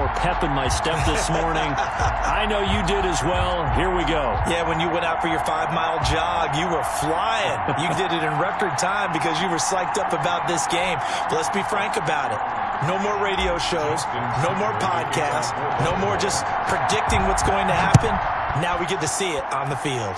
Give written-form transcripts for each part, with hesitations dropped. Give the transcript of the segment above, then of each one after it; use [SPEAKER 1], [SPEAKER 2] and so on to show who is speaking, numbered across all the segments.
[SPEAKER 1] more pep in my step this morning. I know you did as well. Here we go.
[SPEAKER 2] Yeah, when you went out for your 5-mile jog, you were flying. You did it in record time because you were psyched up about this game. But let's be frank about it. No more radio shows, no more podcasts, no more just predicting what's going to happen. Now we get to see it on the field.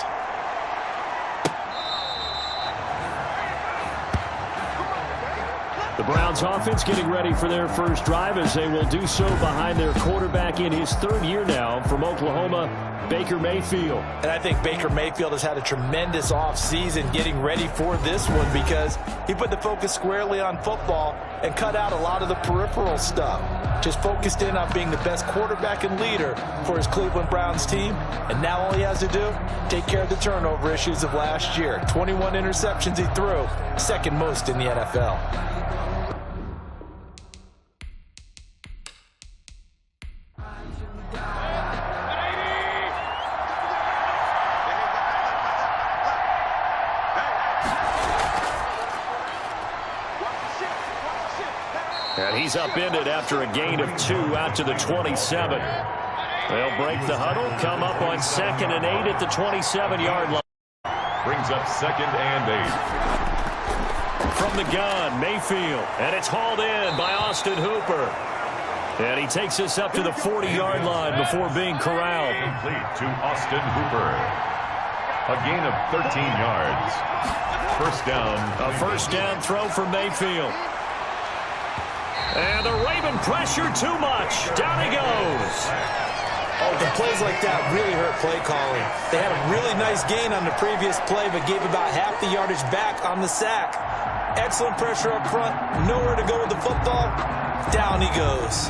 [SPEAKER 1] The Browns offense getting ready for their first drive as they will do so behind their quarterback in his third year now from Oklahoma, Baker Mayfield.
[SPEAKER 2] And I think Baker Mayfield has had a tremendous offseason getting ready for this one because he put the focus squarely on football and cut out a lot of the peripheral stuff. Just focused in on being the best quarterback and leader for his Cleveland Browns team. And now all he has to do, take care of the turnover issues of last year. 21 interceptions he threw, second most in the NFL.
[SPEAKER 1] And he's upended after a gain of 2 out to the 27. They'll break the huddle, come up on 2nd and 8 at the 27-yard line.
[SPEAKER 3] Brings up 2nd and 8.
[SPEAKER 1] From the gun, Mayfield. And it's hauled in by Austin Hooper. And he takes us up to the 40-yard line before being corralled.
[SPEAKER 3] Complete to Austin Hooper. A gain of 13 yards. First down.
[SPEAKER 1] A first down throw for Mayfield. And the Raven pressure too much. Down he goes.
[SPEAKER 2] Oh, the plays like that really hurt play calling. They had a really nice gain on the previous play, but gave about half the yardage back on the sack. Excellent pressure up front. Nowhere to go with the football. Down he goes.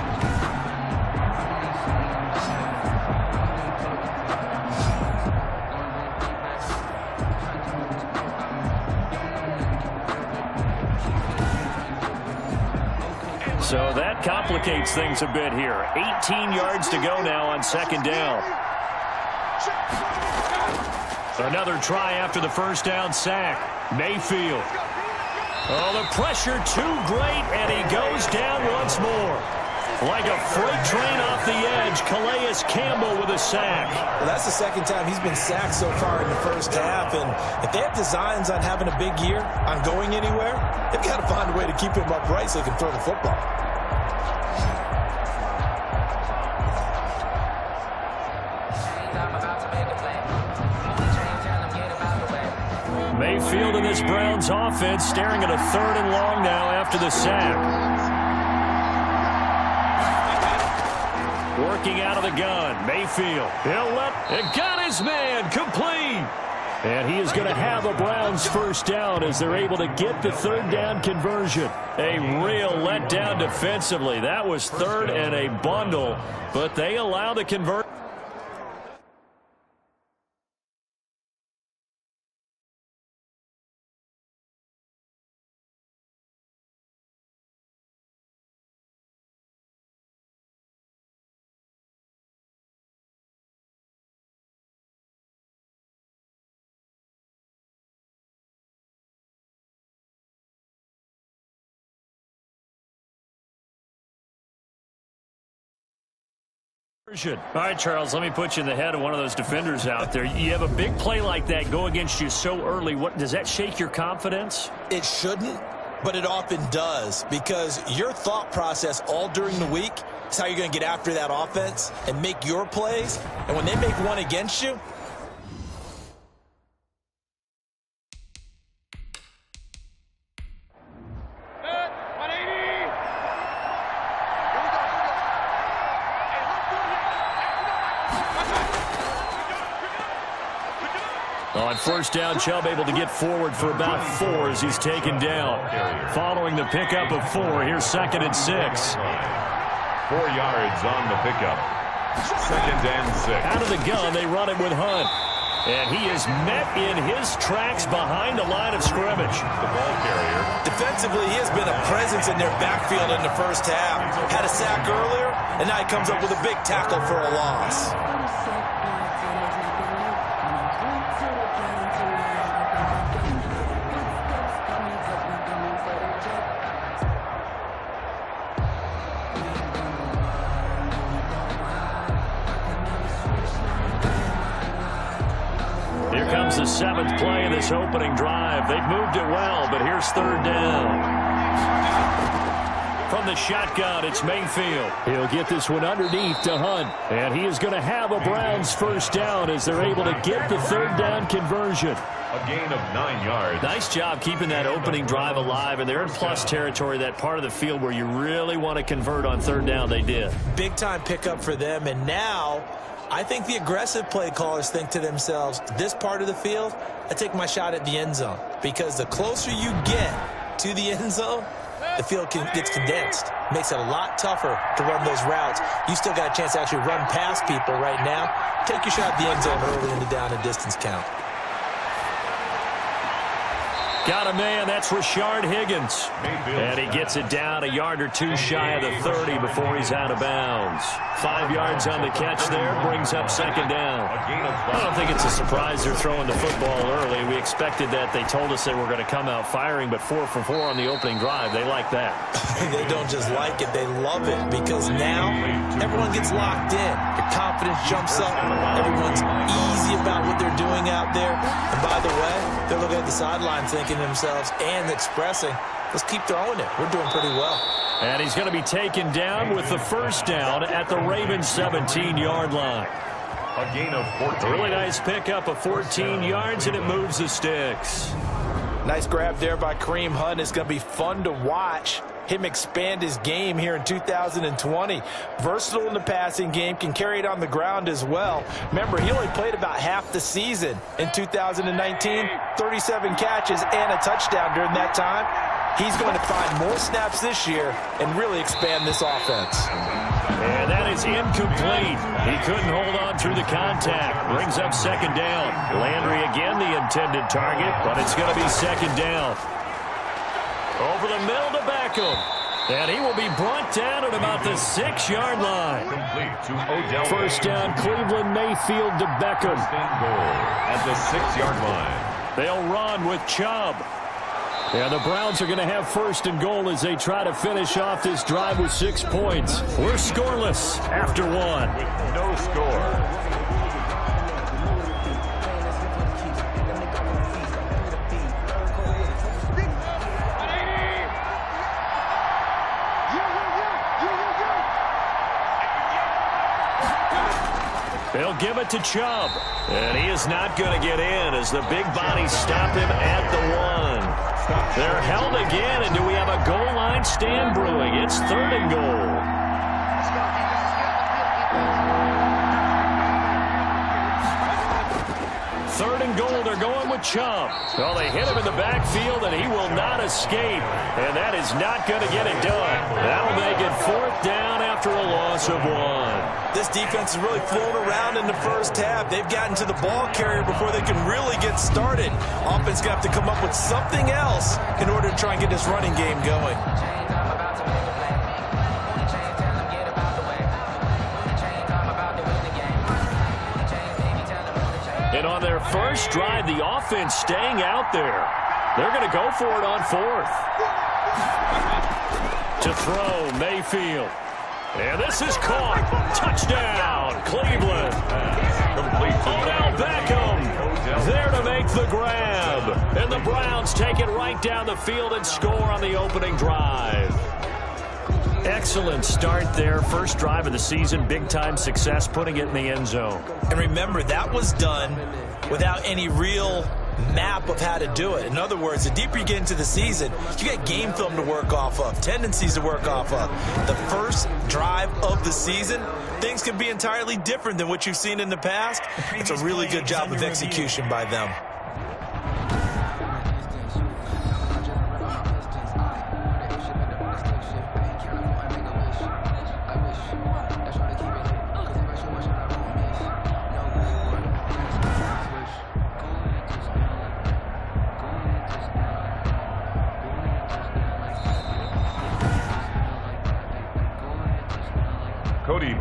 [SPEAKER 1] So that complicates things a bit here. 18 yards to go now on 2nd down. Another try after the first down sack. Mayfield. Oh, the pressure too great, and he goes down once more. Like a freight train off the edge, Calais Campbell with a sack.
[SPEAKER 2] Well, that's the second time he's been sacked so far in the first half, and if they have designs on having a big year, on going anywhere, they've got to find a way to keep him upright so he can throw the football.
[SPEAKER 1] Mayfield in this Browns offense staring at a 3rd and long now after the sack. Working out of the gun, Mayfield. He'll let and got his man complete. And he is going to have a Browns first down as they're able to get the 3rd down conversion. A real letdown defensively. That was 3rd and a bundle, but they allow the conversion. All right, Charles, let me put you in the head of one of those defenders out there. You have a big play like that go against you so early. What does that shake your confidence?
[SPEAKER 2] It shouldn't, but it often does because your thought process all during the week is how you're going to get after that offense and make your plays. And when they make one against you,
[SPEAKER 1] on first down, Chubb able to get forward for about 4 as he's taken down. Following the pickup of 4, here's 2nd and 6. 4
[SPEAKER 3] yards on the pickup. 2nd and 6.
[SPEAKER 1] Out of the gun, they run it with Hunt. And he is met in his tracks behind the line of scrimmage.
[SPEAKER 3] The ball carrier.
[SPEAKER 2] Defensively, he has been a presence in their backfield in the first half. Had a sack earlier, and now he comes up with a big tackle for a loss.
[SPEAKER 1] becomes the 7th play of this opening drive. They've moved it well, but here's 3rd down. From the shotgun, it's Mayfield. He'll get this one underneath to Hunt. And he is going to have a Browns 1st down as they're able to get the 3rd down conversion.
[SPEAKER 3] A gain of 9 yards.
[SPEAKER 1] Nice job keeping that opening drive alive, and they're in plus territory, that part of the field where you really want to convert on 3rd down. They did.
[SPEAKER 2] Big time pickup for them, and now I think the aggressive play callers think to themselves, this part of the field, I take my shot at the end zone, because the closer you get to the end zone, the field gets condensed. Makes it a lot tougher to run those routes. You still got a chance to actually run past people right now. Take your shot at the end zone early in the down and distance count.
[SPEAKER 1] Got a man, that's Rashard Higgins. And he gets it down a yard or 2 shy of the 30 before he's out of bounds. 5 yards on the catch there, brings up 2nd down. I don't think it's a surprise they're throwing the football early. We expected that. They told us they were going to come out firing, but 4 for 4 on the opening drive. They like that.
[SPEAKER 2] They don't just like it, they love it, because now everyone gets locked in. Your confidence jumps up. Everyone's easy about what they're doing out there. And by the way, they're looking at the sideline thinking to themselves and expressing, let's keep throwing it. We're doing pretty well.
[SPEAKER 1] And he's going to be taken down with the 1st down at the Ravens 17-yard line.
[SPEAKER 3] A gain of 14.
[SPEAKER 1] A really nice pickup of 14 yards, and it moves the sticks.
[SPEAKER 2] Nice grab there by Kareem Hunt. It's going to be fun to watch him expand his game here in 2020. Versatile in the passing game, can carry it on the ground as well. Remember, he only played about half the season in 2019, 37 catches and a touchdown during that time. He's going to find more snaps this year and really expand this offense.
[SPEAKER 1] And that is incomplete. He couldn't hold on through the contact. Brings up 2nd down. Landry again the intended target, but it's going to be 2nd down. Over the middle to Beckham. And he will be brought down at about the 6-yard line.
[SPEAKER 3] Complete to Odell.
[SPEAKER 1] 1st down, Cleveland, Mayfield to Beckham.
[SPEAKER 3] Goal at the 6-yard line.
[SPEAKER 1] They'll run with Chubb. And the Browns are going to have 1st and goal as they try to finish off this drive with 6 points. We're scoreless after 1.
[SPEAKER 3] No score.
[SPEAKER 1] They'll give it to Chubb. And he is not going to get in as the big bodies stop him at the 1. They're held again, and do we have a goal line stand brewing? It's 3rd and goal. Third and goal, they're going with Chubb. Well, they hit him in the backfield, and he will not escape. And that is not going to get it done. That'll make it 4th down after a loss of 1.
[SPEAKER 2] This defense is really flown around in the first half. They've gotten to the ball carrier before they can really get started. Offense going to have to come up with something else in order to try and get this running game going.
[SPEAKER 1] And on their first drive, the offense staying out there. They're going to go for it on 4th. To throw, Mayfield. And this is caught. Touchdown, Cleveland. Odell Beckham there to make the grab. And the Browns take it right down the field and score on the opening drive. Excellent start there. First drive of the season. Big-time success, putting it in the end zone.
[SPEAKER 2] And remember, that was done without any real map of how to do it. In other words, the deeper you get into the season, you got game film to work off of, tendencies to work off of. The first drive of the season, things can be entirely different than what you've seen in the past. It's a really good job of execution by them.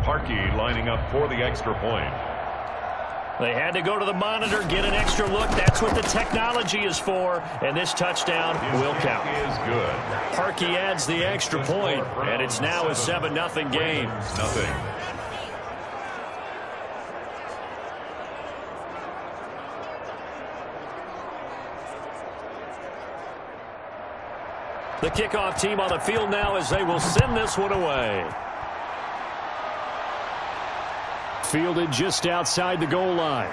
[SPEAKER 3] Parkey lining up for the extra point.
[SPEAKER 1] They had to go to the monitor, get an extra look. That's what the technology is for. And this touchdown will count.
[SPEAKER 3] Is good.
[SPEAKER 1] Parkey adds the extra point, and it's now a 7-0 game.
[SPEAKER 3] Nothing.
[SPEAKER 1] The kickoff team on the field now as they will send this one away. Fielded just outside the goal line.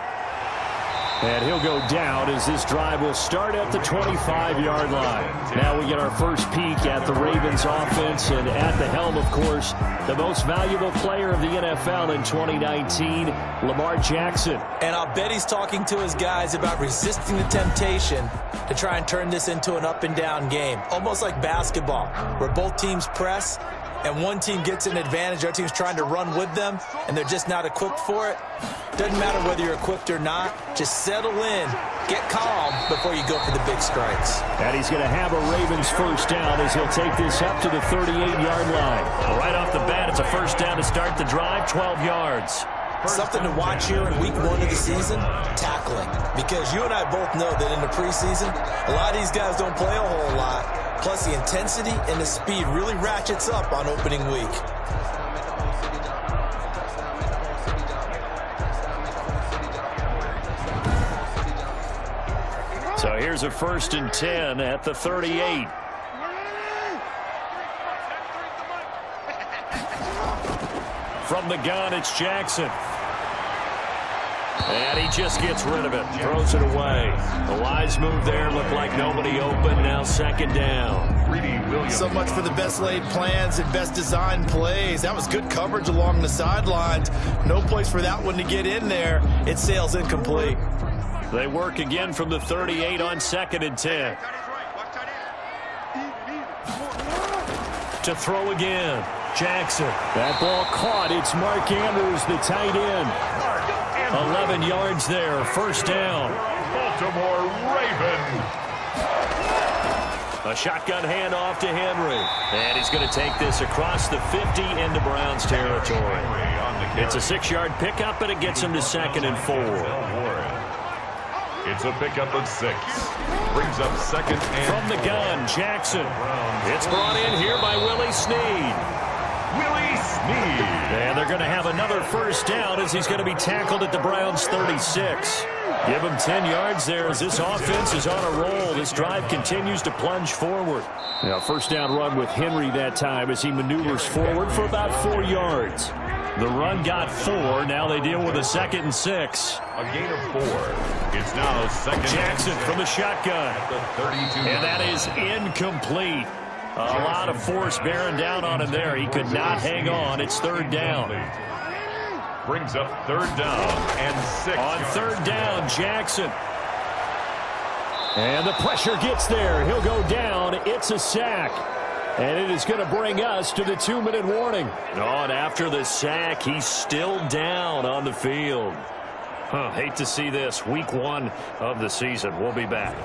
[SPEAKER 1] And he'll go down as this drive will start at the 25-yard line. Now we get our first peek at the Ravens offense, and at the helm, of course, the most valuable player of the NFL in 2019, Lamar Jackson.
[SPEAKER 2] And I'll bet he's talking to his guys about resisting the temptation to try and turn this into an up-and-down game, almost like basketball, where both teams press and one team gets an advantage, our team's trying to run with them, and they're just not equipped for it. Doesn't matter whether you're equipped or not. Just settle in, get calm before you go for the big strikes.
[SPEAKER 1] And he's going to have a Ravens first down as he'll take this up to the 38-yard line. Right off the bat, it's a first down to start the drive, 12 yards.
[SPEAKER 2] Something to watch here in week 1 of the season, tackling. Because you and I both know that in the preseason, a lot of these guys don't play a whole lot. Plus, the intensity and the speed really ratchets up on opening week.
[SPEAKER 1] So here's a 1st and 10 at the 38. From the gun, it's Jackson. And he just gets rid of it, throws it away. A wise move there, looked like nobody open, now 2nd down.
[SPEAKER 2] So much for the best laid plans and best designed plays. That was good coverage along the sidelines. No place for that one to get in there. It sails incomplete.
[SPEAKER 1] They work again from the 38 on 2nd and 10. To throw again, Jackson. That ball caught. It's Mark Andrews, the tight end. 11 yards there, 1st down.
[SPEAKER 3] Baltimore Ravens.
[SPEAKER 1] A shotgun handoff to Henry. And he's going to take this across the 50 into Browns territory. It's a 6-yard pickup, and it gets him to 2nd and 4.
[SPEAKER 3] It's a pickup of 6. Brings up 2nd and
[SPEAKER 1] from the gun, Jackson. It's brought in here by Willie Snead.
[SPEAKER 3] Willie Snead.
[SPEAKER 1] And they're going to have another 1st down as he's going to be tackled at the Browns 36. Give him 10 yards there as this offense is on a roll. This drive continues to plunge forward. Now, 1st down run with Henry that time as he maneuvers forward for about 4 yards. The run got 4. Now they deal with a 2nd and 6.
[SPEAKER 3] A gain of 4. It's now 2nd.
[SPEAKER 1] Jackson from the shotgun.
[SPEAKER 3] At the 32.
[SPEAKER 1] And that is incomplete. A lot of force bearing down on him there. He could not hang on. It's 3rd down.
[SPEAKER 3] Brings up 3rd down and 6.
[SPEAKER 1] On 3rd down, Jackson. And the pressure gets there. He'll go down. It's a sack. And it is going to bring us to the 2-minute warning. Oh, and after the sack, he's still down on the field. Hate to see this. Week 1 of the season. We'll be back.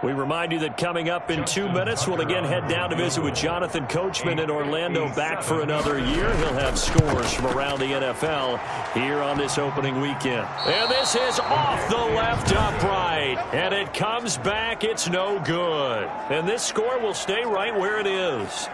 [SPEAKER 1] We remind you that coming up in 2 minutes, we'll again head down to visit with Jonathan Coachman in Orlando, back for another year. He'll have scores from around the NFL here on this opening weekend. And this is off the left upright. And it comes back. It's no good. And this score will stay right where it is.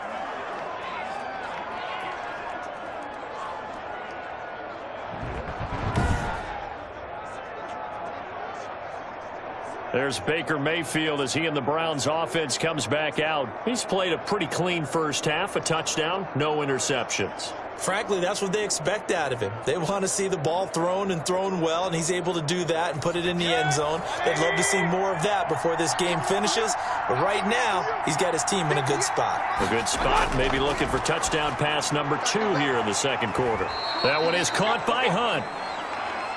[SPEAKER 1] There's Baker Mayfield as he and the Browns offense comes back out. He's played a pretty clean 1st half, a touchdown, no interceptions.
[SPEAKER 2] Frankly, that's what they expect out of him. They want to see the ball thrown and thrown well, and he's able to do that and put it in the end zone. They'd love to see more of that before this game finishes. But right now, he's got his team in a good spot.
[SPEAKER 1] A good spot, maybe looking for touchdown pass number 2 here in the 2nd quarter. That one is caught by Hunt.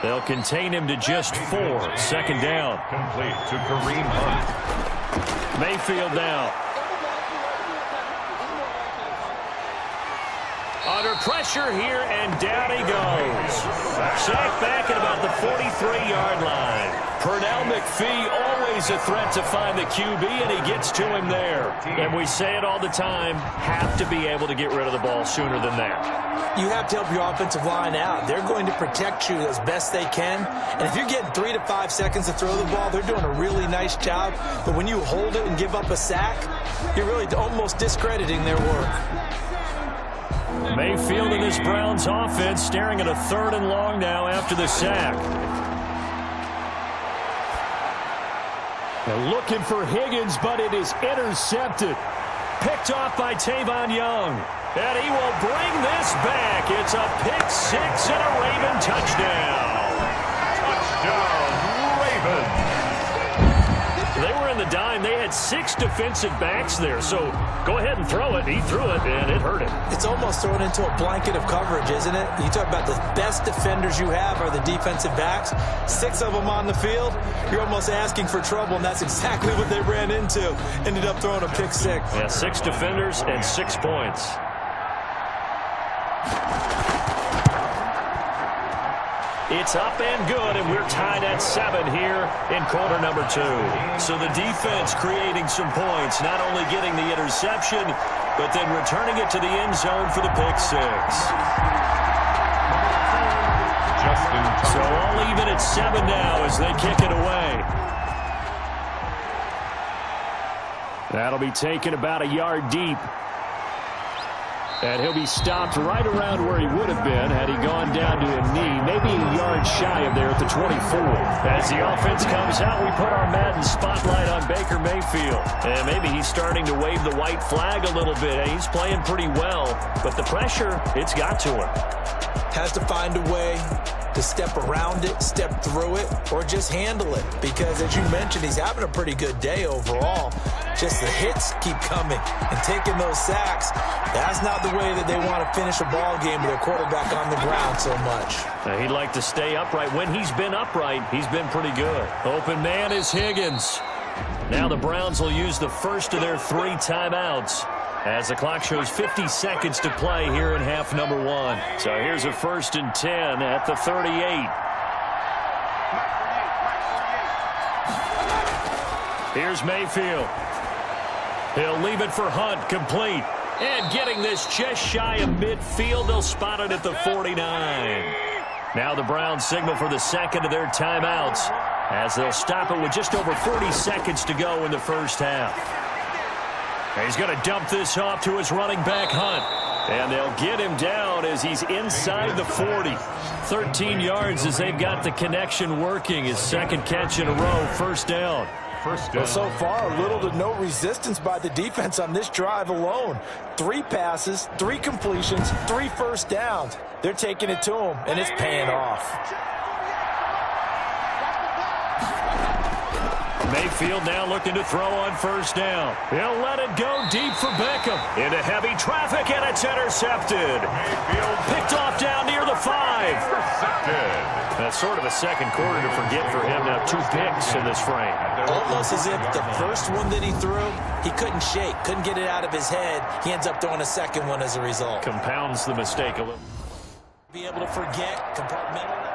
[SPEAKER 1] They'll contain him to just 4. 2nd down.
[SPEAKER 3] Complete to Kareem Hunt.
[SPEAKER 1] Mayfield now. Under pressure here, and down he goes. Sacked back at about the 43-yard line. Pernell McPhee, always a threat to find the QB, and he gets to him there. And we say it all the time, have to be able to get rid of the ball sooner than that.
[SPEAKER 2] You have to help your offensive line out. They're going to protect you as best they can. And if you're getting 3 to 5 seconds to throw the ball, they're doing a really nice job. But when you hold it and give up a sack, you're really almost discrediting their work.
[SPEAKER 1] Mayfield and this Browns offense staring at a 3rd and long now after the sack. They're looking for Higgins, but it is intercepted. Picked off by Tavon Young. And he will bring this back. It's a pick 6 and a Raven touchdown.
[SPEAKER 3] Touchdown, Ravens.
[SPEAKER 1] They were in the dime. They had 6 defensive backs there. So go ahead and throw it. He threw it, and it hurt him.
[SPEAKER 2] It's almost thrown into a blanket of coverage, isn't it? You talk about the best defenders you have are the defensive backs. 6 of them on the field. You're almost asking for trouble, and that's exactly what they ran into. Ended up throwing a pick 6.
[SPEAKER 1] Yeah, 6 defenders and 6 points. It's up and good, and we're tied at 7 here in quarter number 2. So the defense creating some points, not only getting the interception, but then returning it to the end zone for the pick 6. So all even at 7 now as they kick it away. That'll be taken about a yard deep. And he'll be stopped right around where he would have been had he gone down to a knee, maybe a yard shy of there at the 24. As the offense comes out, we put our Madden spotlight on Baker Mayfield. And maybe he's starting to wave the white flag a little bit. He's playing pretty well, but the pressure, it's got to him.
[SPEAKER 2] Has to find a way to step around it, step through it, or just handle it. Because as you mentioned, he's having a pretty good day overall. Just the hits keep coming and taking those sacks. That's not the way that they want to finish a ball game with their quarterback on the ground so much.
[SPEAKER 1] He'd like to stay upright. When he's been upright, he's been pretty good. Open man is Higgins. Now the Browns will use the first of their 3 timeouts as the clock shows 50 seconds to play here in half number 1. So here's a 1st and 10 at the 38. Here's Mayfield. He'll leave it for Hunt, complete. And getting this just shy of midfield, they'll spot it at the 49. Now the Browns signal for the second of their timeouts as they'll stop it with just over 40 seconds to go in the first half. He's going to dump this off to his running back, Hunt. And they'll get him down as he's inside the 40. 13 yards as they've got the connection working. His 2nd catch in a row, 1st down.
[SPEAKER 2] Well, so far, little to no resistance by the defense on this drive alone. 3 passes, 3 completions, 3 first downs. They're taking it to him, and it's paying off.
[SPEAKER 1] Mayfield now looking to throw on 1st down. He'll let it go deep for Beckham. Into heavy traffic, and it's intercepted.
[SPEAKER 3] Mayfield
[SPEAKER 1] picked off down near the 5.
[SPEAKER 3] intercepted.
[SPEAKER 1] That's sort of a second quarter to forget for him. Now 2 picks in this frame.
[SPEAKER 2] Almost as if the first one that he threw, he couldn't shake, couldn't get it out of his head. He ends up throwing a second one as a result.
[SPEAKER 1] Compounds the mistake a little.
[SPEAKER 2] Be able to forget, compartmentalize.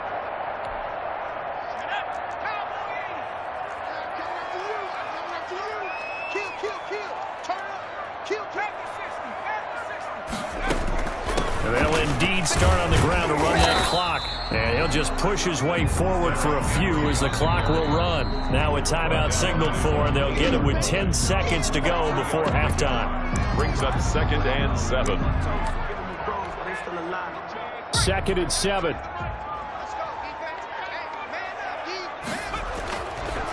[SPEAKER 1] They'll indeed start on the ground to run that clock. And he'll just push his way forward for a few as the clock will run. Now a timeout signaled for, and they'll get it with 10 seconds to go before halftime.
[SPEAKER 3] Brings up 2nd and 7.
[SPEAKER 1] 2nd and 7.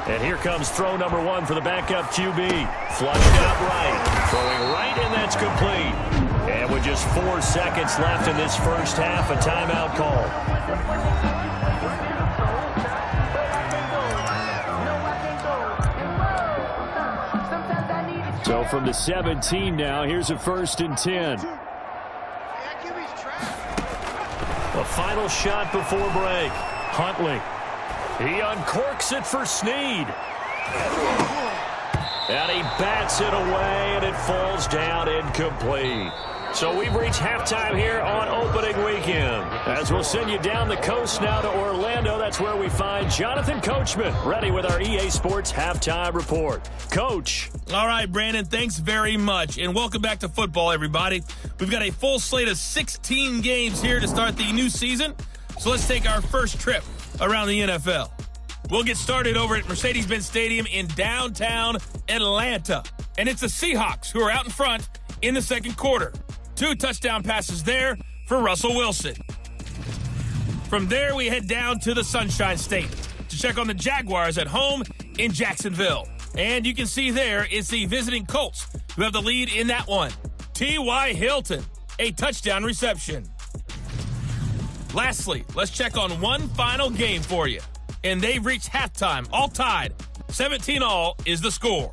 [SPEAKER 1] And here comes throw number 1 for the backup QB. Flushed out right. Throwing right, and that's complete. And with just 4 seconds left in this first half, a timeout call. So from the 17 now, here's a 1st and 10. A final shot before break. Huntley. He uncorks it for Snead. And he bats it away, and it falls down incomplete. So we've reached halftime here on opening weekend. As we'll send you down the coast now to Orlando, that's where we find Jonathan Coachman, ready with our EA Sports Halftime Report. Coach.
[SPEAKER 4] All right, Brandon, thanks very much. And welcome back to football, everybody. We've got a full slate of 16 games here to start the new season. So let's take our first trip around the NFL. We'll get started over at Mercedes-Benz Stadium in downtown Atlanta. And it's the Seahawks who are out in front in the second quarter. 2 touchdown passes there for Russell Wilson. From there, we head down to the Sunshine State to check on the Jaguars at home in Jacksonville. And you can see there it's the visiting Colts who have the lead in that one. T.Y. Hilton, a touchdown reception. Lastly, let's check on one final game for you. And they've reached halftime, all tied. 17-all is the score.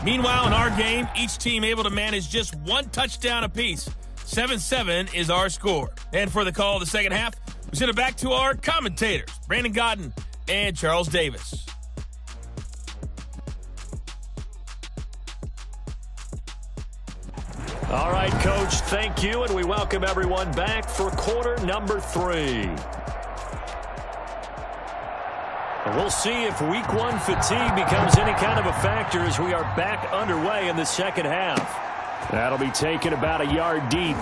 [SPEAKER 4] Meanwhile, in our game, each team able to manage just 1 touchdown apiece. 7-7 is our score. And for the call of the second half, we send it back to our commentators, Brandon Godden and Charles Davis.
[SPEAKER 1] All right, Coach, thank you, and we welcome everyone back for quarter number 3. And we'll see if week 1 fatigue becomes any kind of a factor as we are back underway in the second half. That'll be taken about a yard deep.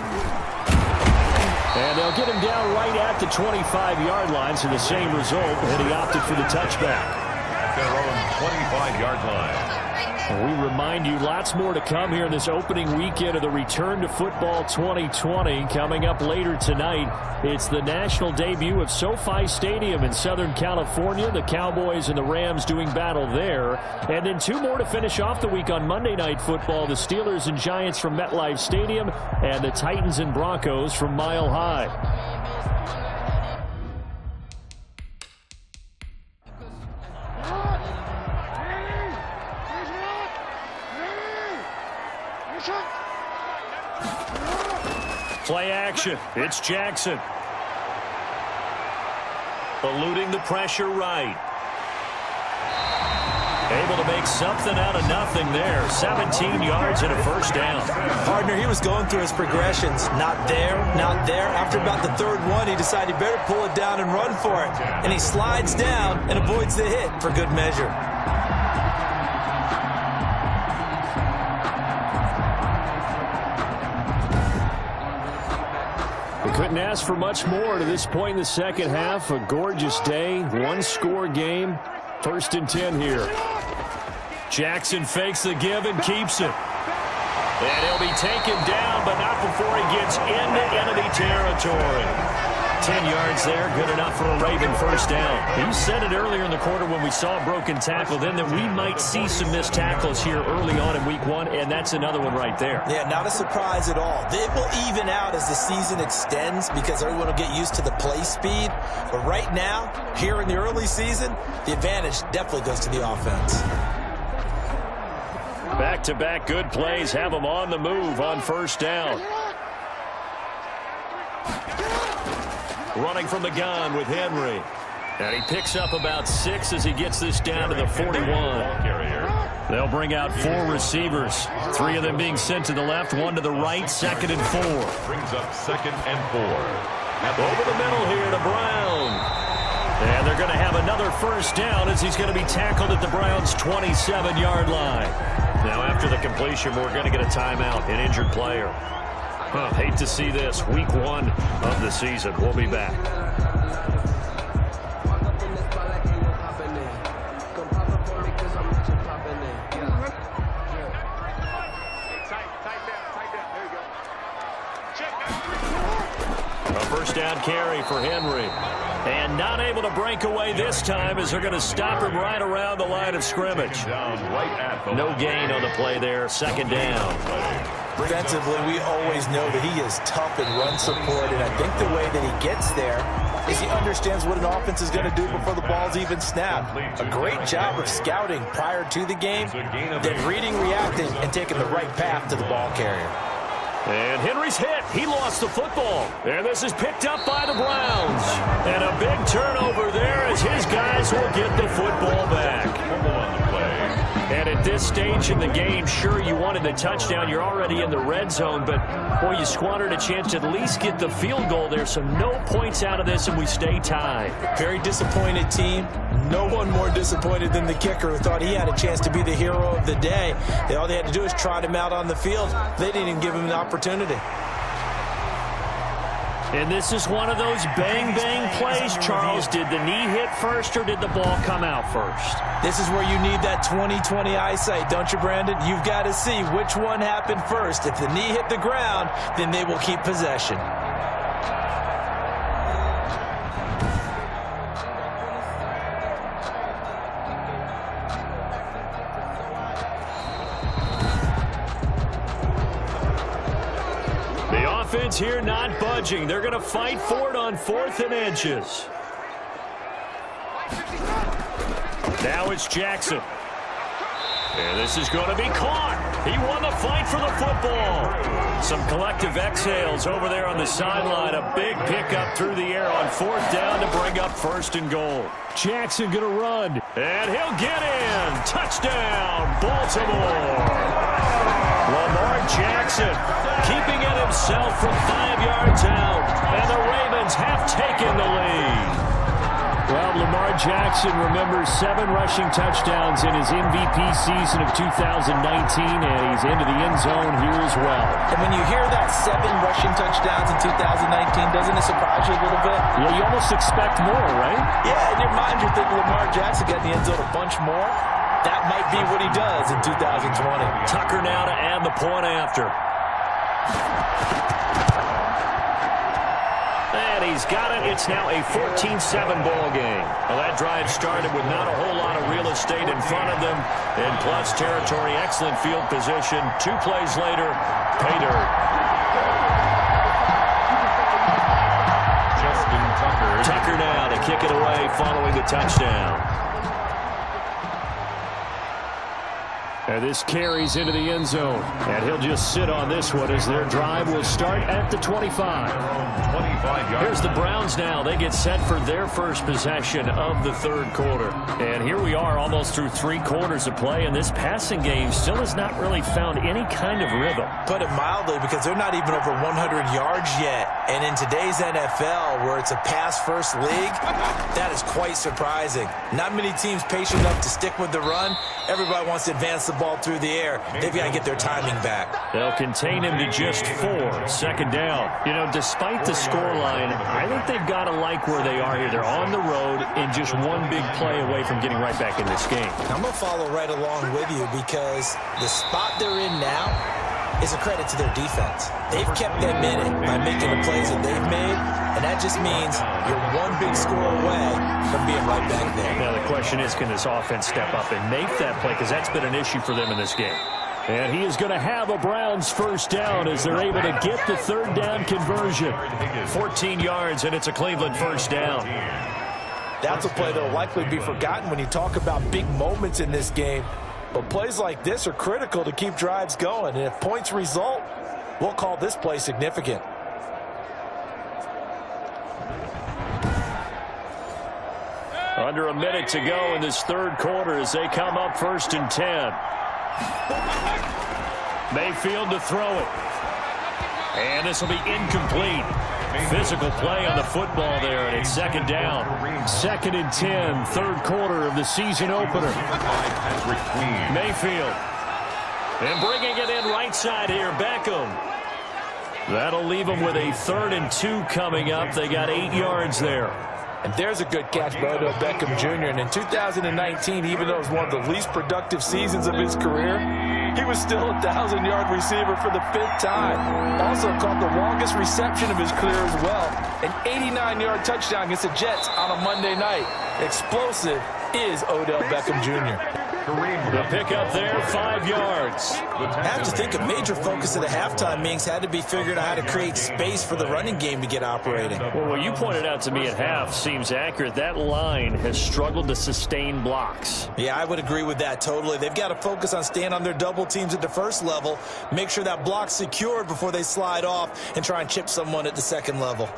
[SPEAKER 1] And they'll get him down right at the 25-yard line, so the same result, and he opted for the touchback.
[SPEAKER 3] At their own 25-yard line.
[SPEAKER 1] And we remind you, lots more to come here in this opening weekend of the Return to Football 2020. Coming up later tonight, it's the national debut of SoFi Stadium in Southern California. The Cowboys and the Rams doing battle there. And then 2 more to finish off the week on Monday Night Football. The Steelers and Giants from MetLife Stadium and the Titans and Broncos from Mile High. Play action. It's Jackson. Eluding the pressure right. Able to make something out of nothing there. 17 yards and a first down.
[SPEAKER 2] Partner, he was going through his progressions. Not there, not there. After about the 3rd one, he decided he better pull it down and run for it. And he slides down and avoids the hit for good measure.
[SPEAKER 1] Couldn't ask for much more to this point in the second half. A gorgeous day, 1-score game. 1st and 10 here. Jackson fakes the give and keeps it. And he'll be taken down, but not before he gets into enemy territory. 10 yards there, good enough for a Raven first down. You said it earlier in the quarter when we saw a broken tackle then that we might see some missed tackles here early on in week 1, and that's another one right there.
[SPEAKER 2] Yeah, not a surprise at all. It will even out as the season extends because everyone will get used to the play speed. But right now, here in the early season, the advantage definitely goes to the offense.
[SPEAKER 1] Back-to-back good plays have them on the move on first down. Running from the gun with Henry. And he picks up about 6 as he gets this down to the 41. They'll bring out 4 receivers. 3 of them being sent to the left, 1 to the right, 2nd and 4.
[SPEAKER 3] Brings up 2nd and 4.
[SPEAKER 1] Over the middle here to Brown. And they're going to have another first down as he's going to be tackled at the Browns' 27-yard line. Now after the completion, we're going to get a timeout, an injured player. Hate to see this. Week 1 of the season. We'll be back. A first down carry for Henry. And not able to break away this time as they're going to stop him right around the line of scrimmage. No gain on the play there. 2nd down.
[SPEAKER 2] Defensively, we always know that he is tough in run support, and I think the way that he gets there is he understands what an offense is going to do before the ball's even snapped. A great job of scouting prior to the game, then reading, reacting, and taking the right path to the ball carrier.
[SPEAKER 1] And Henry's hit. He lost the football. And this is picked up by the Browns. And a big turnover there as his guys will get the football back. And at this stage in the game, sure, you wanted the touchdown. You're already in the red zone, but, boy, you squandered a chance to at least get the field goal there. So no points out of this, and we stay tied.
[SPEAKER 2] Very disappointed team. No one more disappointed than the kicker who thought he had a chance to be the hero of the day. All they had to do is trot him out on the field. They didn't even give him the opportunity.
[SPEAKER 1] And this is one of those bang-bang plays, Charles. Did the knee hit first or did the ball come out first?
[SPEAKER 2] This is where you need that 20/20 eyesight, don't you, Brandon? You've got to see which one happened first. If the knee hit the ground, then they will keep possession.
[SPEAKER 1] Offense here not budging. They're going to fight for it on 4th and inches. Now it's Jackson. And this is going to be caught. He won the fight for the football. Some collective exhales over there on the sideline. A big pickup through the air on 4th down to bring up 1st and goal. Jackson going to run. And he'll get in. Touchdown, Baltimore. Lamar Jackson keeping it himself from 5 yards out. And the Ravens have taken the lead. Well, Lamar Jackson remembers 7 rushing touchdowns in his MVP season of 2019, and he's into the end zone here as well.
[SPEAKER 2] And when you hear that 7 rushing touchdowns in 2019, doesn't it surprise you a little bit?
[SPEAKER 1] Yeah, you almost expect more, right?
[SPEAKER 2] Yeah, in your mind you're thinking Lamar Jackson got in the end zone a bunch more. That might be what he does in 2020.
[SPEAKER 1] Tucker now to add the point after. And he's got it. It's now a 14-7 ball game. Well, that drive started with not a whole lot of real estate in front of them. In plus territory, excellent field position. 2 plays later, pay dirt.
[SPEAKER 3] Justin Tucker.
[SPEAKER 1] Tucker now to kick it away following the touchdown. And this carries into the end zone. And he'll just sit on this one as their drive will start at the 25.
[SPEAKER 3] 25 yards.
[SPEAKER 1] Here's the Browns now. They get set for their first possession of the 3rd quarter. And here we are almost through 3 quarters of play, and this passing game still has not really found any kind of rhythm.
[SPEAKER 2] Put it mildly, because they're not even over 100 yards yet. And in today's NFL, where it's a pass-first league, that is quite surprising. Not many teams patient enough to stick with the run. Everybody wants to advance the ball through the air. They've got to get their timing back.
[SPEAKER 1] They'll contain him to just 4. 2nd down. You know, despite the scoreline, I think they've got to like where they are here. They're on the road and just 1 big play away from getting right back in this game.
[SPEAKER 2] I'm going to follow right along with you, because the spot they're in now is a credit to their defense. They've kept them in it by making the plays that they've made, and that just means you're 1 big score away from being right back there.
[SPEAKER 1] Now the question is, can this offense step up and make that play, because that's been an issue for them in this game. And he is going to have a Browns 1st down as they're able to get the 3rd down conversion. 14 yards, and it's a Cleveland 1st down.
[SPEAKER 2] That's a play that will likely be forgotten when you talk about big moments in this game. But plays like this are critical to keep drives going. And if points result, we'll call this play significant.
[SPEAKER 1] Under a minute to go in this 3rd quarter as they come up 1st and 10. Mayfield to throw it. And this will be incomplete. Physical play on the football there, and it's 2nd down. 2nd and 10, 3rd quarter of the season opener. Mayfield. And bringing it in right side here, Beckham. That'll leave them with a 3rd and 2 coming up. They got 8 yards there.
[SPEAKER 2] And there's a good catch by Odell Beckham Jr. And in 2019, even though it was one of the least productive seasons of his career, he was still a 1,000-yard receiver for the 5th time. Also caught the longest reception of his career as well. An 89-yard touchdown against the Jets on a Monday night. Explosive is Odell Beckham Jr.
[SPEAKER 1] The pickup there, 5 yards.
[SPEAKER 2] I have to think a major focus of the halftime meetings had to be figuring out how to create space for the running game to get operating.
[SPEAKER 1] Well, what you pointed out to me at half seems accurate. That line has struggled to sustain blocks.
[SPEAKER 2] Yeah, I would agree with that totally. They've got to focus on staying on their double teams at the 1st level, make sure that block's secured before they slide off and try and chip someone at the 2nd level.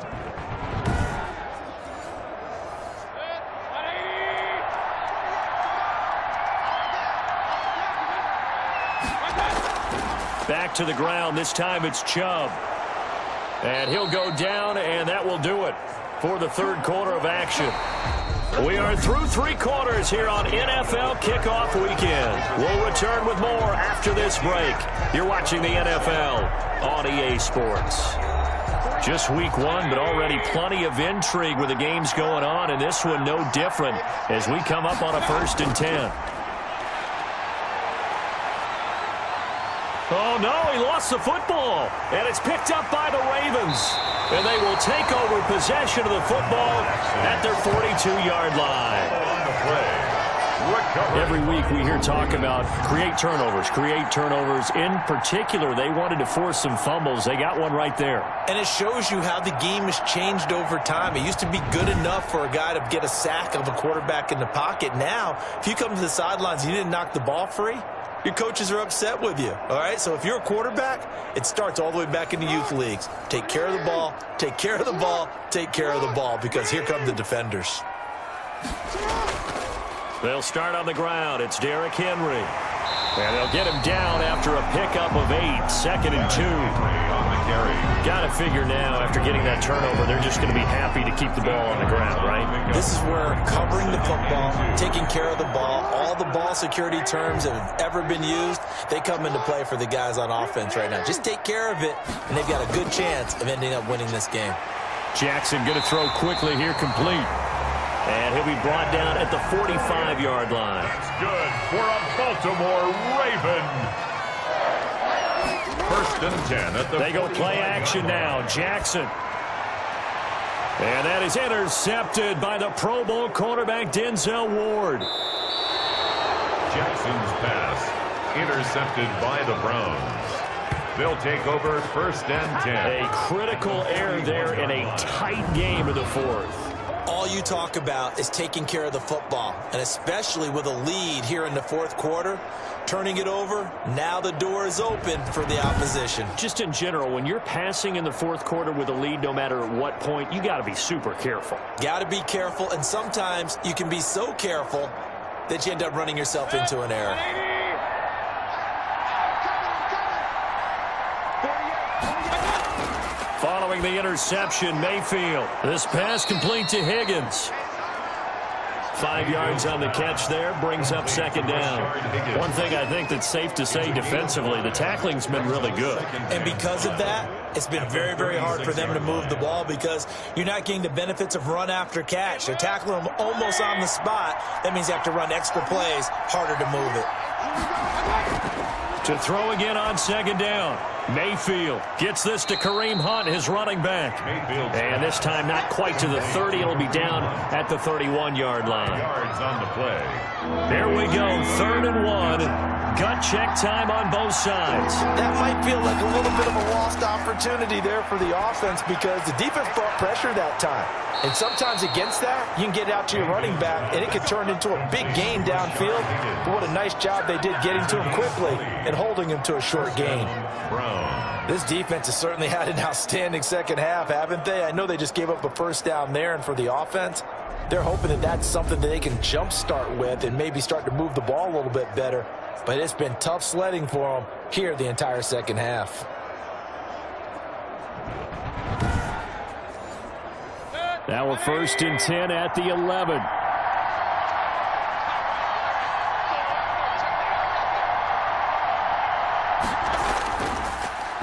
[SPEAKER 1] Back to the ground. This time it's Chubb. And he'll go down, and that will do it for the 3rd quarter of action. We are through 3 quarters here on NFL Kickoff Weekend. We'll return with more after this break. You're watching the NFL on EA Sports. Just week one, but already plenty of intrigue with the games going on, and this one no different as we come up on a 1st and 10. Oh, no, he lost the football, and it's picked up by the Ravens. And they will take over possession of the football at their 42-yard line.
[SPEAKER 3] On the play. Recovery.
[SPEAKER 1] Every week we hear talk about create turnovers. In particular, they wanted to force some fumbles. They got one right there.
[SPEAKER 2] And it shows you how the game has changed over time. It used to be good enough for a guy to get a sack of a quarterback in the pocket. Now, if you come to the sidelines and you didn't knock the ball free, your coaches are upset with you, all right? So if you're a quarterback, it starts all the way back in the youth leagues. Take care of the ball, take care of the ball, take care of the ball, because here come the defenders.
[SPEAKER 1] They'll start on the ground. It's Derrick Henry. And they'll get him down after a pickup of 8, 2nd and 2.
[SPEAKER 3] On the carry.
[SPEAKER 1] Got to figure now, after getting that turnover, they're just going to be happy to keep the ball on the ground, right?
[SPEAKER 2] This is where covering the football, taking care of the ball, all the ball security terms that have ever been used, they come into play for the guys on offense right now. Just take care of it, and they've got a good chance of ending up winning this game. Jackson
[SPEAKER 1] going to throw quickly here, complete. And he'll be brought down at the 45-yard line.
[SPEAKER 3] That's good for a Baltimore Raven. 1st and 10 at the
[SPEAKER 1] They go play action now. Jackson. And that is intercepted by the Pro Bowl cornerback Denzel Ward.
[SPEAKER 3] Jackson's pass intercepted by the Browns. They'll take over 1st and 10.
[SPEAKER 1] A critical error there in a tight game of the 4th.
[SPEAKER 2] All you talk about is taking care of the football, and especially with a lead here in the 4th quarter, turning it over, now the door is open for the opposition.
[SPEAKER 1] Just in general, when you're passing in the 4th quarter with a lead, no matter at what point, you got to be super careful.
[SPEAKER 2] Got to be careful, and sometimes you can be so careful that you end up running yourself into an error.
[SPEAKER 1] Following the interception, Mayfield. This pass complete to Higgins. 5 yards on the catch there, brings up 2nd down. One thing I think that's safe to say defensively, the tackling's been really good.
[SPEAKER 2] And because of that, it's been very, very hard for them to move the ball because you're not getting the benefits of run after catch. They're tackling them almost on the spot. That means you have to run extra plays, harder to move it.
[SPEAKER 1] To throw again on 2nd down. Mayfield gets this to Kareem Hunt, his running back. And this time not quite to the 30. It'll be down at the 31-yard line.
[SPEAKER 3] Yards on the play.
[SPEAKER 1] There we go, 3rd and 1. Gut check time on both sides.
[SPEAKER 2] That might feel like a little bit of a lost opportunity there for the offense because the defense brought pressure that time. And sometimes against that, you can get out to your running back, and it could turn into a big gain downfield. But what a nice job they did getting to him quickly and holding him to a short gain. This defense has certainly had an outstanding 2nd half, haven't they? I know they just gave up a 1st down there, and for the offense, they're hoping that that's something that they can jumpstart with and maybe start to move the ball a little bit better. But it's been tough sledding for them here the entire 2nd half.
[SPEAKER 1] Now a 1st and 10 at the 11.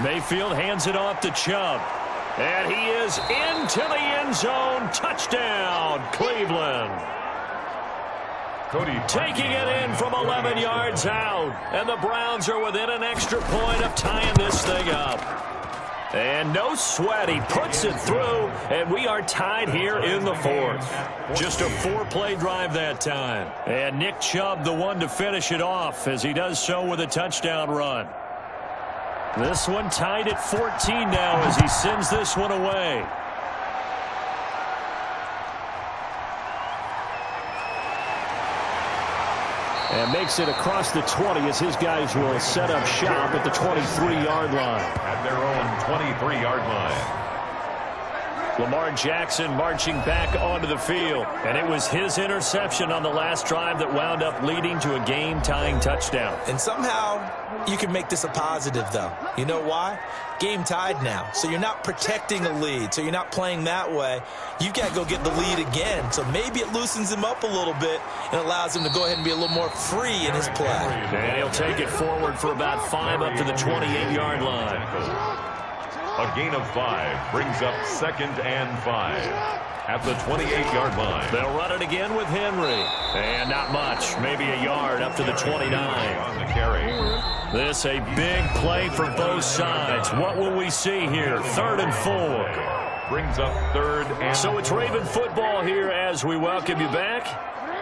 [SPEAKER 1] Mayfield hands it off to Chubb. And he is into the end zone. Touchdown, Cleveland.
[SPEAKER 3] Cody
[SPEAKER 1] taking it in from 11 yards out. And the Browns are within an extra point of tying this thing up. And no sweat. He puts it through. And we are tied here in the 4th. Just a 4-play drive that time. And Nick Chubb, the one to finish it off, as he does so with a touchdown run. This one tied at 14 now as he sends this one away. And makes it across the 20 as his guys will set up shop at the 23-yard line.
[SPEAKER 3] At their own 23-yard line.
[SPEAKER 1] Lamar Jackson marching back onto the field. And it was his interception on the last drive that wound up leading to a game-tying touchdown.
[SPEAKER 2] And somehow you can make this a positive, though. You know why? Game tied now. So you're not protecting a lead. So you're not playing that way. You've got to go get the lead again. So maybe it loosens him up a little bit and allows him to go ahead and be a little more free in his play.
[SPEAKER 1] And he'll take it forward for about 5 up to the 28-yard line.
[SPEAKER 3] A gain of 5 brings up 2nd and 5 at the 28-yard line.
[SPEAKER 1] They'll run it again with Henry. And not much, maybe a yard up to the 29.
[SPEAKER 3] On the carry.
[SPEAKER 1] This a big play for both sides. What will we see here? 3rd and 4.
[SPEAKER 3] Brings up 3rd and
[SPEAKER 1] So it's Raven football here as we welcome you back.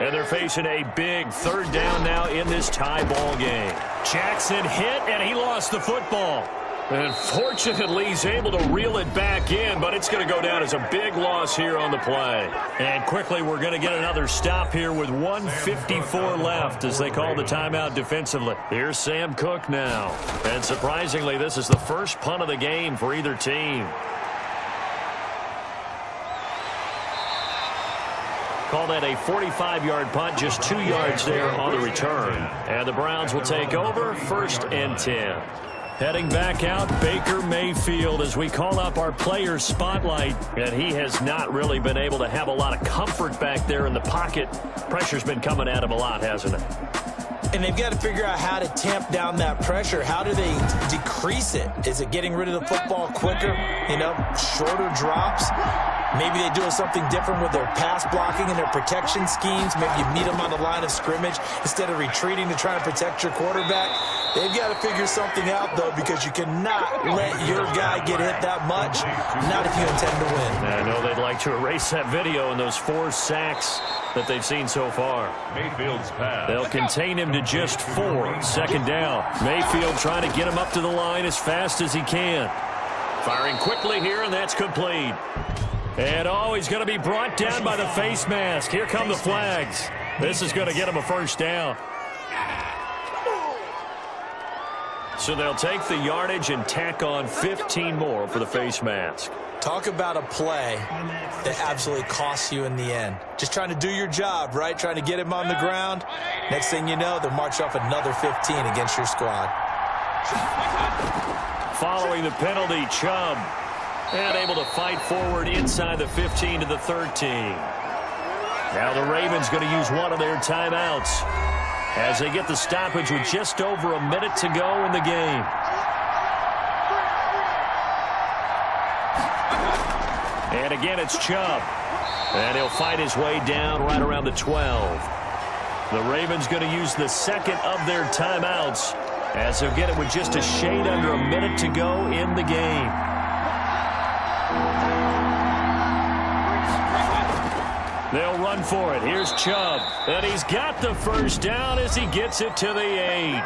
[SPEAKER 1] And they're facing a big 3rd down now in this tie ball game. Jackson hit, and he lost the football. And fortunately, he's able to reel it back in, but it's going to go down as a big loss here on the play. And quickly, we're going to get another stop here with 1:54 left as they call the timeout defensively. Here's Sam Cook now. And surprisingly, this is the first punt of the game for either team. Call that a 45-yard punt, just 2 yards there on the return. And the Browns will take over, 1st and 10. Heading back out, Baker Mayfield as we call up our player spotlight. And he has not really been able to have a lot of comfort back there in the pocket. Pressure's been coming at him a lot, hasn't it?
[SPEAKER 2] And they've got to figure out how to tamp down that pressure. How do they decrease it? Is it getting rid of the football quicker? Shorter drops? Maybe they do something different with their pass blocking and their protection schemes. Maybe you meet them on the line of scrimmage instead of retreating to try and protect your quarterback. They've got to figure something out, though, because you cannot let your guy get hit that much, not if you intend to win.
[SPEAKER 1] I know they'd like to erase that video and those 4 sacks that they've seen so far.
[SPEAKER 3] Mayfield's pass.
[SPEAKER 1] They'll contain him to just 4. 2nd down. Mayfield trying to get him up to the line as fast as he can. Firing quickly here, and that's complete. And he's going to be brought down by the face mask. Here come the flags. This is going to get him a 1st down. So they'll take the yardage and tack on 15 more for the face mask.
[SPEAKER 2] Talk about a play that absolutely costs you in the end. Just trying to do your job, right? Trying to get him on the ground. Next thing you know, they'll march off another 15 against your squad.
[SPEAKER 1] Following the penalty, Chubb. And able to fight forward inside the 15 to the 13. Now the Ravens going to use one of their timeouts as they get the stoppage with just over a minute to go in the game. And again, it's Chubb. And he'll fight his way down right around the 12. The Ravens going to use the 2nd of their timeouts as they'll get it with just a shade under a minute to go in the game. They'll run for it. Here's Chubb. And he's got the 1st down as he gets it to the 8.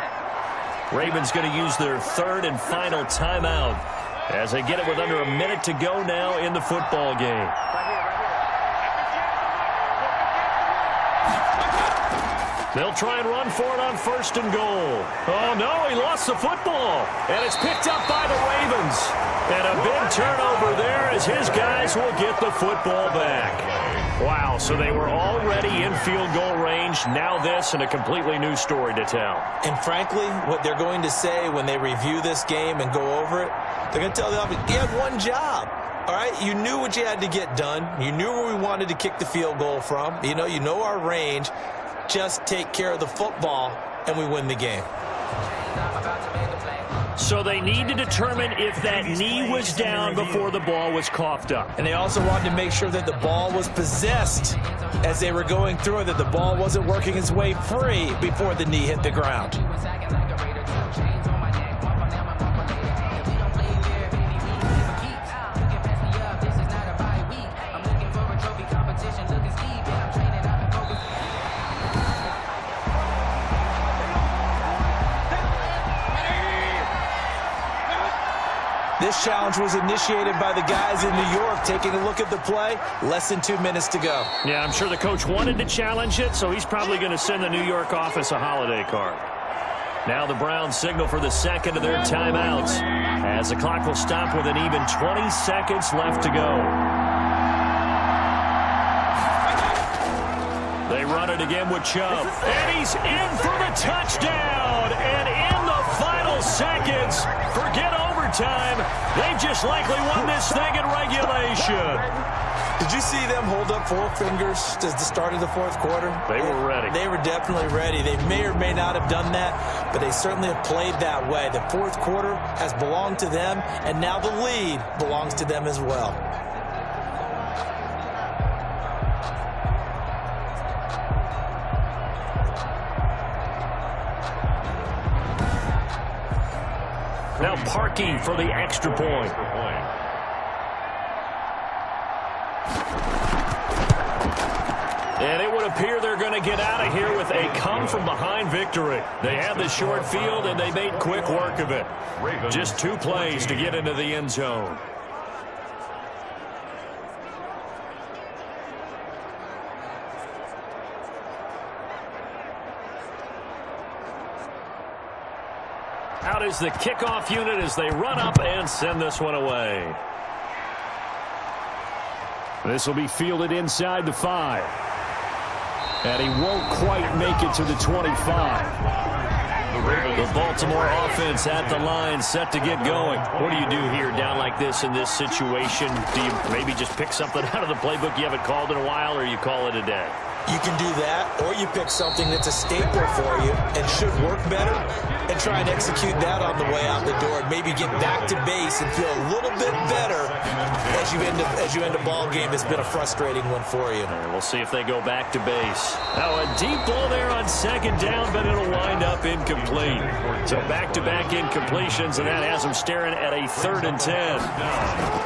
[SPEAKER 1] Ravens going to use their 3rd and final timeout as they get it with under a minute to go now in the football game. They'll try and run for it on 1st and goal. Oh, no, he lost the football. And it's picked up by the Ravens. And a big turnover there as his guys will get the football back. Wow, so they were already in field goal range. Now this and a completely new story to tell.
[SPEAKER 2] And frankly, what they're going to say when they review this game and go over it, they're going to tell the offense, you had one job. All right, you knew what you had to get done. You knew where we wanted to kick the field goal from. You know our range. Just take care of the football, and we win the game.
[SPEAKER 1] So they need to determine if that knee was down before the ball was coughed up.
[SPEAKER 2] And they also wanted to make sure that the ball was possessed as they were going through it, that the ball wasn't working its way free before the knee hit the ground. This challenge was initiated by the guys in New York. Taking a look at the play, less than 2 minutes to go.
[SPEAKER 1] Yeah, I'm sure the coach wanted to challenge it, so he's probably going to send the New York office a holiday card. Now the Browns signal for the 2nd of their timeouts as the clock will stop with an even 20 seconds left to go. They run it again with Chubb, and he's in for the touchdown. And in the final seconds, forget overtime. They just likely won this thing in regulation.
[SPEAKER 2] Did you see them hold up 4 fingers at the start of the fourth quarter?
[SPEAKER 1] They were ready.
[SPEAKER 2] They were definitely ready. They may or may not have done that, but they certainly have played that way. The fourth quarter has belonged to them, and now the lead belongs to them as well.
[SPEAKER 1] Now parking for the extra point. And it would appear they're going to get out of here with a come-from-behind victory. They had the short field, and they made quick work of it. Just 2 plays to get into the end zone. Out is the kickoff unit as they run up and send this one away. This will be fielded inside the 5. And he won't quite make it to the 25. The Baltimore offense at the line, set to get going. What do you do here down like this in this situation? Do you maybe just pick something out of the playbook you haven't called in a while, or you call it a day?
[SPEAKER 2] You can do that, or you pick something that's a staple for you and should work better and try and execute that on the way out the door and maybe get back to base and feel a little bit better as you end a ball game that's been a frustrating one for you.
[SPEAKER 1] All right, we'll see if they go back to base. Now a deep ball there on second down, but it'll wind up incomplete. So back-to-back incompletions, and that has them staring at a 3rd and 10.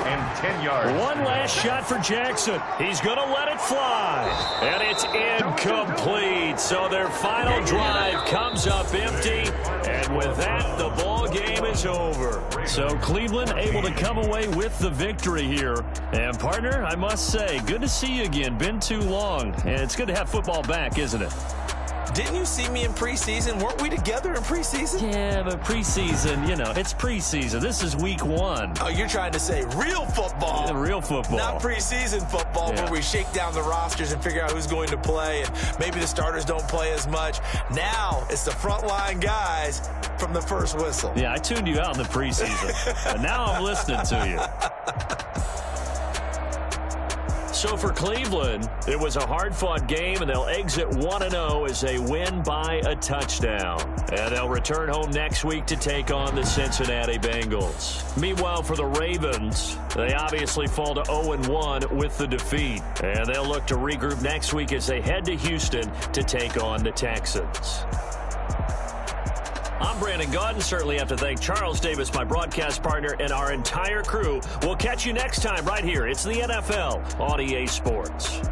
[SPEAKER 3] And 10 yards.
[SPEAKER 1] One last shot for Jackson. He's going to let it fly. And it's incomplete. So their final drive comes up empty. And with that, the ball game is over. So Cleveland able to come away with the victory here. And partner, I must say, good to see you again. Been too long. And it's good to have football back, isn't it?
[SPEAKER 2] Didn't you see me in preseason? Weren't we together in preseason?
[SPEAKER 1] Yeah, but preseason, you know, it's preseason. This is week 1.
[SPEAKER 2] Oh, you're trying to say real football.
[SPEAKER 1] Yeah, real football.
[SPEAKER 2] Not preseason football,
[SPEAKER 1] Yeah.
[SPEAKER 2] where we shake down the rosters and figure out who's going to play, and maybe the starters don't play as much. Now it's the frontline guys from the first whistle.
[SPEAKER 1] Yeah, I tuned you out in the preseason. But now I'm listening to you. So for Cleveland, it was a hard-fought game, and they'll exit 1-0 as they win by a touchdown. And they'll return home next week to take on the Cincinnati Bengals. Meanwhile, for the Ravens, they obviously fall to 0-1 with the defeat. And they'll look to regroup next week as they head to Houston to take on the Texans. I'm Brandon Gaudin. Certainly have to thank Charles Davis, my broadcast partner, and our entire crew. We'll catch you next time right here. It's the NFL on EA Sports.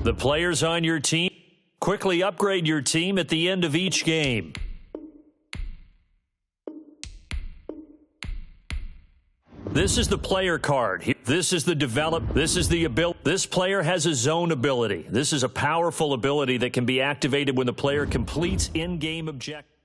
[SPEAKER 1] The players on your team, quickly upgrade your team at the end of each game. This is the player card. This is the develop. This is the ability. This player has a zone ability. This is a powerful ability that can be activated when the player completes in-game objectives.